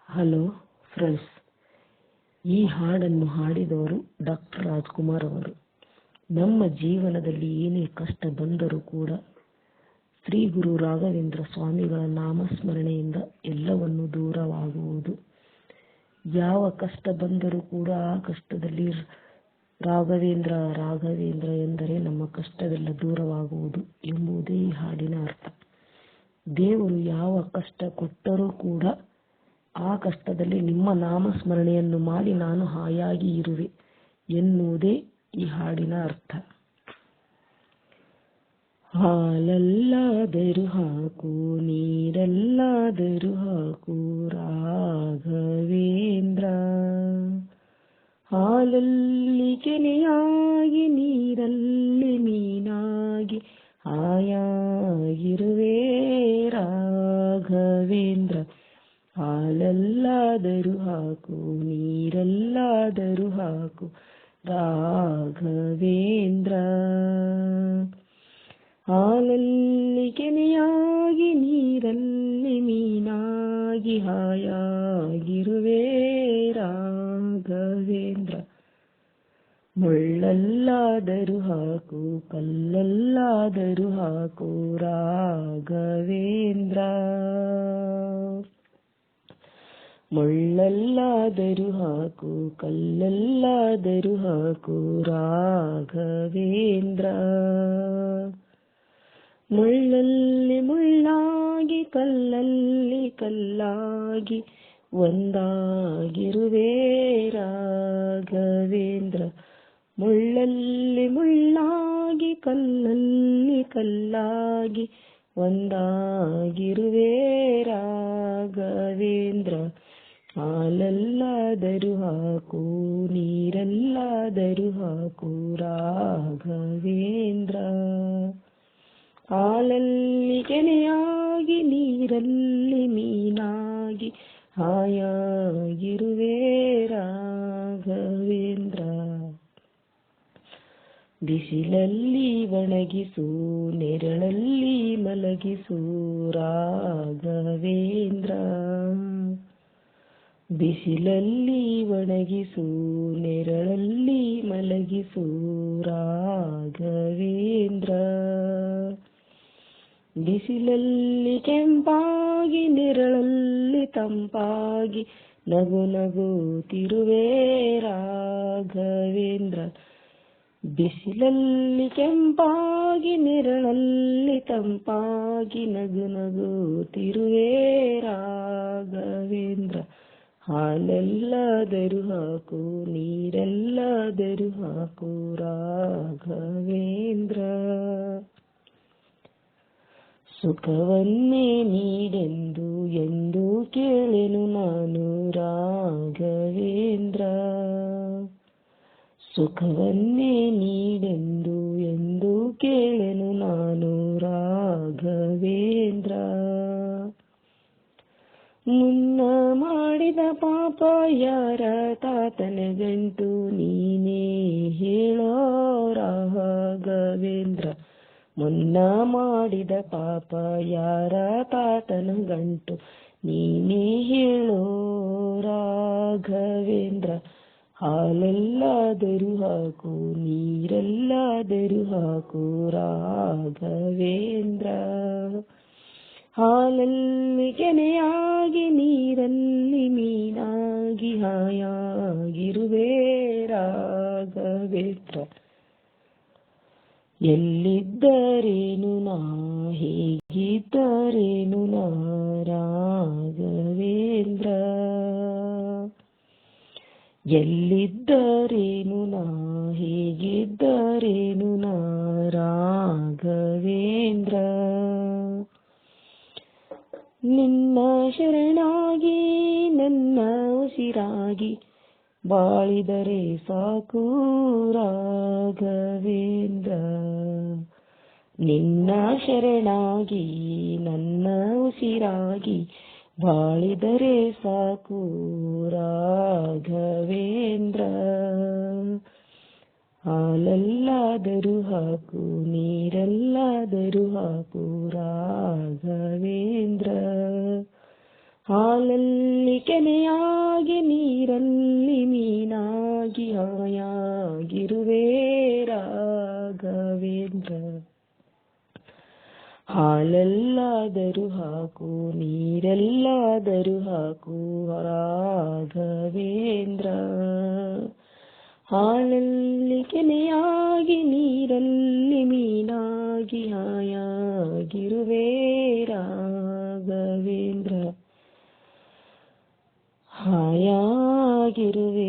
Hello friends, ಈ ಹಾಡನ್ನು ಹಾಡಿದವರು doctor Rajkumar ಅವರು. ನಮ್ಮ ಜೀವನದಲ್ಲಿ ಏನೇ ಕಷ್ಟ ಬಂದರೂ ಕೂಡ ಶ್ರೀ ಗುರು ರಾಘವೇಂದ್ರ ಸ್ವಾಮಿಗಳ ನಾಮಸ್ಮರಣೆಯಿಂದ ಎಲ್ಲವನ್ನು ದೂರವಾಗುವುದು. ಯಾವ ಕಷ್ಟ ಬಂದರೂ ಕೂಡ ಆ ಕಷ್ಟದಲ್ಲಿ ರಾಘವೇಂದ್ರ ರಾಘವೇಂದ್ರ ಎಂದರೆ ನಮ್ಮ ಕಷ್ಟವೆಲ್ಲ ದೂರವಾಗುವುದು ಎಂಬುದೇ ಈ ಹಾಡಿನ ಅರ್ಥ. ದೇವರು ಯಾವ ಕಷ್ಟ ಕೊಟ್ಟರೂ ಕೂಡ ಆ ಕಷ್ಟದಲ್ಲಿ ನಿಮ್ಮ ನಾಮಸ್ಮರಣೆಯನ್ನು ಮಾಡಿ ನಾನು ಹಾಯಾಗಿ ಇರುವೆ ಎನ್ನುವುದೇ ಈ ಹಾಡಿನ ಅರ್ಥ. ಹಾಲಲ್ಲಾದರೂ ಹಾಕು, ನೀರಲ್ಲಾದರೂ ಹಾಕು ರಾಘವೇಂದ್ರ. ಹಾಲಲ್ಲಿ ಕೆನೆಯಾಗಿ, ನೀರಲ್ಲಿ ಮೀನಾಗಿ ಹಾಯಾಗಿರುವೆ ರಾಘವೇಂದ್ರ. ಹಾಲಲ್ಲಾದರೂ ಹಾಕು, ನೀರಲ್ಲಾದರೂ ಹಾಕು ರಾಘವೇಂದ್ರ. ಹಾಲಲ್ಲಿ ಕೆನೆಯಾಗಿ, ನೀರಲ್ಲಿ ಮೀನಾಗಿ ಹಾಯಾಗಿರುವೆ ರಾಘವೇಂದ್ರ. ಮುಳ್ಳಲ್ಲಾದರೂ ಹಾಕು, ಕಲ್ಲಲ್ಲಾದರೂ ಹಾಕು ರಾಘವೇಂದ್ರ. ಮುಳ್ಳಲ್ಲಾದರೂ ಹಾಕು, ಕಲ್ಲಲ್ಲಾದರೂ ಹಾಕು ರಾಘವೇಂದ್ರ. ಮುಳ್ಳಲ್ಲಿ ಮುಳ್ಳಾಗಿ, ಕಲ್ಲಲ್ಲಿ ಕಲ್ಲಾಗಿ ಒಂದಾಗಿರುವೆ ರಾಘವೇಂದ್ರ. ಮುಳ್ಳಲ್ಲಿ ಮುಳ್ಳಾಗಿ, ಕಲ್ಲಲ್ಲಿ ಕಲ್ಲಾಗಿ ಒಂದಾಗಿರುವೆ ರಾಘವೇಂದ್ರ. ಹಾಲಲ್ಲಾದರೂ ಹಾಕು, ನೀರಲ್ಲಾದರೂ ಹಾಕು ರಾಘವೇಂದ್ರ. ಹಾಲಲ್ಲಿ ಕೆನೆಯಾಗಿ, ನೀರಲ್ಲಿ ಮೀನಾಗಿ ಹಾಯಾಗಿರುವೆ ರಾಘವೇಂದ್ರ. ಬಿಸಿಲಲ್ಲಿ ಒಣಗಿಸು, ನೆರಳಲ್ಲಿ ಮಲಗಿಸು ರಾಘವೇಂದ್ರ. ಬಿಸಿಲಲ್ಲಿ ಒಣಗಿಸು, ನೆರಳಲ್ಲಿ ಮಲಗಿಸು ರಾಘವೇಂದ್ರ. ಬಿಸಿಲಲ್ಲಿ ಕೆಂಪಾಗಿ, ನೆರಳಲ್ಲಿ ತಂಪಾಗಿ ನಗು ನಗುತ್ತಿರುವೆ ರಾಘವೇಂದ್ರ. ಬಿಸಿಲಲ್ಲಿ ಕೆಂಪಾಗಿ, ನೆರಳಲ್ಲಿ ತಂಪಾಗಿ ನಗು ನಗುತ್ತಿರುವೆ ರಾಘವೇಂದ್ರ. ಹಾಲಲ್ಲಾದರೂ ಹಾಕು, ನೀರಲ್ಲಾದರೂ ಹಾಕು ರಾಘವೇಂದ್ರ. ಸುಖವನ್ನೇ ನೀಡೆಂದು ಎಂದು ಕೇಳೆನು ನಾನು ರಾಘವೇಂದ್ರ. ಸುಖವನ್ನೇ ನೀಡೆಂದು ಎಂದು ಕೇಳೆನು ನಾನು ರಾಘವೇಂದ್ರ. ಮುನ್ನ ಮಾಡಿದ ಪಾಪ ಯಾರ ತಾತನ ಗಂಟು ನೀನೇ ಹೇಳೋ ರಾಘವೇಂದ್ರ. ಮುನ್ನ ಮಾಡಿದ ಪಾಪ ಯಾರ ತಾತನ ಗಂಟು ನೀನೇ ಹೇಳೋ ರಾಘವೇಂದ್ರ. ಹಾಲಲ್ಲಾದರೂ ಹಾಕು, ನೀರಲ್ಲಾದರೂ ಹಾಕು ರಾಘವೇಂದ್ರ. ಹಾಲಲ್ಲಿ ಕೆನೆಯಾಗಿ, ನೀರಲ್ಲಿ ಮೀನಾಗಿ ಹಾಯಾಗಿರುವೆ ರಾಘವೇಂದ್ರ. ಎಲ್ಲಿದ್ದರೇನು ನಾ, ಹೇಗಿದ್ದರೇನು ನಾ ರಾಘವೇಂದ್ರ. ಎಲ್ಲಿದ್ದರೇನು ನಾ, ಹೇಗಿದ್ದರೇನು ನಾ ರಾಘವೇಂದ್ರ. ನಿನ್ನ ಶರಣಾಗಿ, ನನ್ನ ಉಸಿರಾಗಿ ಬಾಳಿದರೆ ಸಾಕು ರಾಘವೇಂದ್ರ. ನಿನ್ನ ಶರಣಾಗಿ, ನನ್ನ ಉಸಿರಾಗಿ ಬಾಳಿದರೆ ಸಾಕು ರಾಘವೇಂದ್ರ. ಹಾಲಲ್ಲಾದರೂ ಹಾಕು, ನೀರಲ್ಲಾದರೂ ಹಾಕು ರಾಘವೇಂದ್ರ. ಹಾಲಲ್ಲಿ ಕೆನೆಯಾಗಿ ನೀರಲ್ಲಿ ಮೀನಾಗಿ ಹಾಯಾಗಿರುವೆ ರಾಘವೇಂದ್ರ. ಹಾಲಲ್ಲಾದರೂ ಹಾಕು ನೀರೆಲ್ಲಾದರೂ ಹಾಕು ರಾಘವೇಂದ್ರ. ಹಾಲಲ್ಲಿ ಕೆನೆಯಾಗಿ ನೀರಲ್ಲಿ ಮೀನಾಗಿ ಹಾಯಾಗಿರುವೆ ರಾಘವೇಂದ್ರ. ಹಾಯಾಗಿರುವೆ